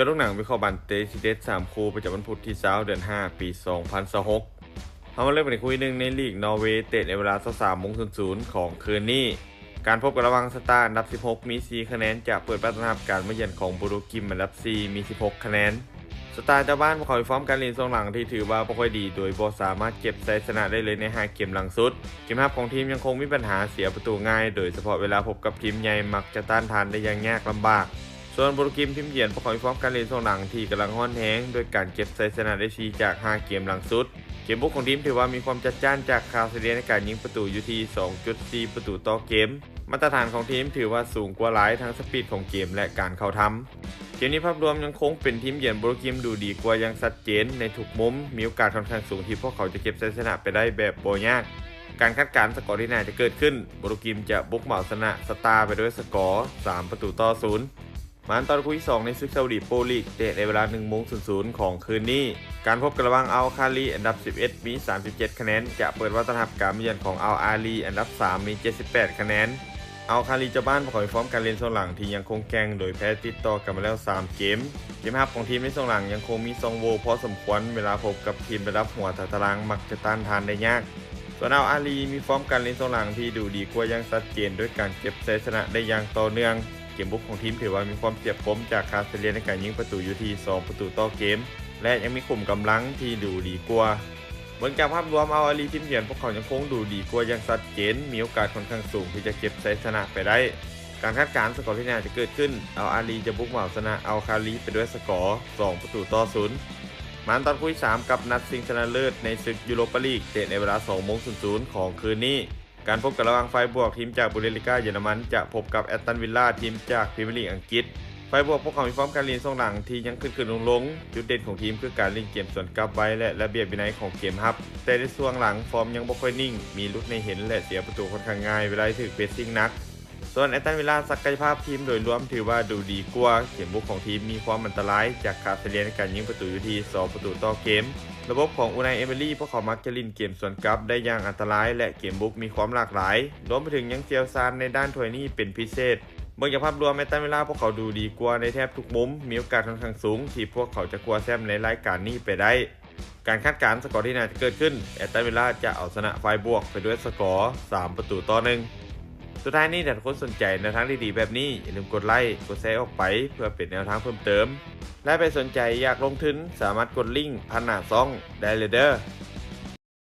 จอลูกหนังวิเคราะห์บันเตซิเดส3 คู่ประจำวันพุธที่20เดือน5ปี2026เรามาเริ่มกันในคู่หนึ่งในลีกนอร์เวย์เตะในเวลา23:00ของคืนนี้การพบกับระหว่างสตาร์อันดับ16มี4คะแนนจากเปิดบ้านต้อนรับการมาเยือนของบูรุกิมอันดับ4มี16คะแนนสตาร์เจ้าบ้านพวกเขาฟอร์มการเล่นทรงหลังที่ถือว่าไม่ค่อยดีโดยบ่สามารถเก็บชัยชนะได้เลยใน5เกมหลังสุดเกมรับของทีมยังคงมีปัญหาเสียประตูง่ายโดยเฉพาะเวลาพบกับทีมใหญ่มักจะต้านทานได้อย่างยากลำบากส่วนโปรตุเกสทีมเยือนพวกเขาฟอร์มการเล่นทรงหลังที่กำลังฮ้อนแรงด้วยการเก็บชัยชนะได้4จาก5เกมหลังสุดเกมบุกของทีมถือว่ามีความจัดจ้านจากคาเซเลียในการยิงประตูอยู่ที่ 2.4 ประตูต่อเกมมาตรฐานของทีมถือว่าสูงกว่าหลายทั้งสปีดของเกมและการเข้าทำเกมนี้ภาพรวมยังคงเป็นทีมเยือนโปรตุเกสดูดีกว่าอย่างชัดเจนในทุกมุมมีโอกาสค่อนข้างสูงที่พวกเขาจะเก็บชัยชนะไปได้แบบบ่ยากการคาดการณ์สกอร์ที่น่าจะเกิดขึ้นโปรตุเกสจะบุกเหมาชนะสตาร์ไปด้วยสกอร์3 ประตูต่อ 0มาตอนคู่ที่2ในศึกซาอุดิโปรลีกเตะในเวลา 1:00ของคืนนี้การพบกันระหว่างอัลคาลีอันดับ11มี37คะแนนจะเปิดวัฒนธรรมการมาเยือนของอัลอาลีอันดับ3มี78คะแนนอัลคาลีเจ้าบ้านประกอบฟอร์มการเล่นโซนหลังที่ยังคงแกร่งโดยแพ้ติดต่อกันมาแล้ว3เกมฮับของทีมในโซนหลังยังคงมีซองโวพอสมควรเวลาพบกับทีมระดับหัวตารางมักจะต้านทานได้ยากส่วนอัลอาลีมีฟอร์มการเล่นโซนหลังที่ดูดีกว่าอย่างชัดเจนด้วยการเก็บชัยชนะได้อย่างต่อเนื่องเกมบุกของทีมถือว่ามีความเฉียบคมจากคาเซเลียในการยิงประตูอยู่ที่2 ประตูต่อเกมและยังมีกลุ่มกำลังที่ดูดีกว่าเบื้องจากภาพรวมอัลอาลีทีมเยือนพวกเขายังคงดูดีกว่าอย่างชัดเจนมีโอกาสค่อนข้างสูงที่จะเก็บชัยชนะไปได้การคาดการณ์สกอร์ที่น่าจะเกิดขึ้นอัลอาลีจะบุกเหมาชนะอัลคาลีไปด้วยสกอร์2 ประตูต่อ 0มาตอนคู่ที่3กับนัดชิงชนะเลิศในศึกยูโรปาลีกเตะในเวลา 2:00ของคืนนี้การพบกันระหว่างไฟบวกทีมจากบูเดสลิก้าเยอรมันจะพบกับแอตตันวิลล่าทีมจากพรีเมียร์ลีกอังกฤษไฟบวกพวกเขามีฟอร์มการเล่นทรงหลังที่ยังขึ้นลงจุดเด่นของทีมคือการเล่นเกมสวนกลับไว้และระเบียบวินัยของเกมรับแต่ในช่วงหลังฟอร์มยังบ่ค่อยนิ่งมีลุกในเห็นและเสียประตูค่อนข้างง่ายเวลาถูกเพรสซิ่งนักส่วนแอตตันวิลล่าศักยภาพทีมโดยรวมถือว่าดูดีกว่าเกมบุกของทีมมีความอันตรายจากคาเซเลียในการยิงประตูอยู่ที่2 ประตูต่อเกมระบบของอูไนเอเมรี่พวกเขามักจะเล่นเกมสวนกลับได้อย่างอันตรายและเกมบุกมีความหลากหลายรวมไปถึงยังเจียวซานในด้านถ้วยนี้เป็นพิเศษเมื่อจากภาพรวมแอตตันวิลล่าพวกเขาดูดีกว่าในแทบทุกมุมมีโอกาสค่อนข้างสูงที่พวกเขาจะคว้าแชมป์ในรายการนี้ไปได้การคาดการณ์สกอร์ที่น่าจะเกิดขึ้นแอตตันวิลล่าจะเอาชนะไฟบวกไปด้วยสกอร์3 ประตูต่อ 1สุดท้ายนี้ถ้าทุกคนสนใจในทางดีๆแบบนี้อย่าลืมกดไลค์กดแชร์ออกไปเพื่อเป็นแนวทางเพิ่มเติมและไปสนใจอยากลงทุนสามารถกดลิงก์ผ่านหน้าซ่องได้เลยเด้อ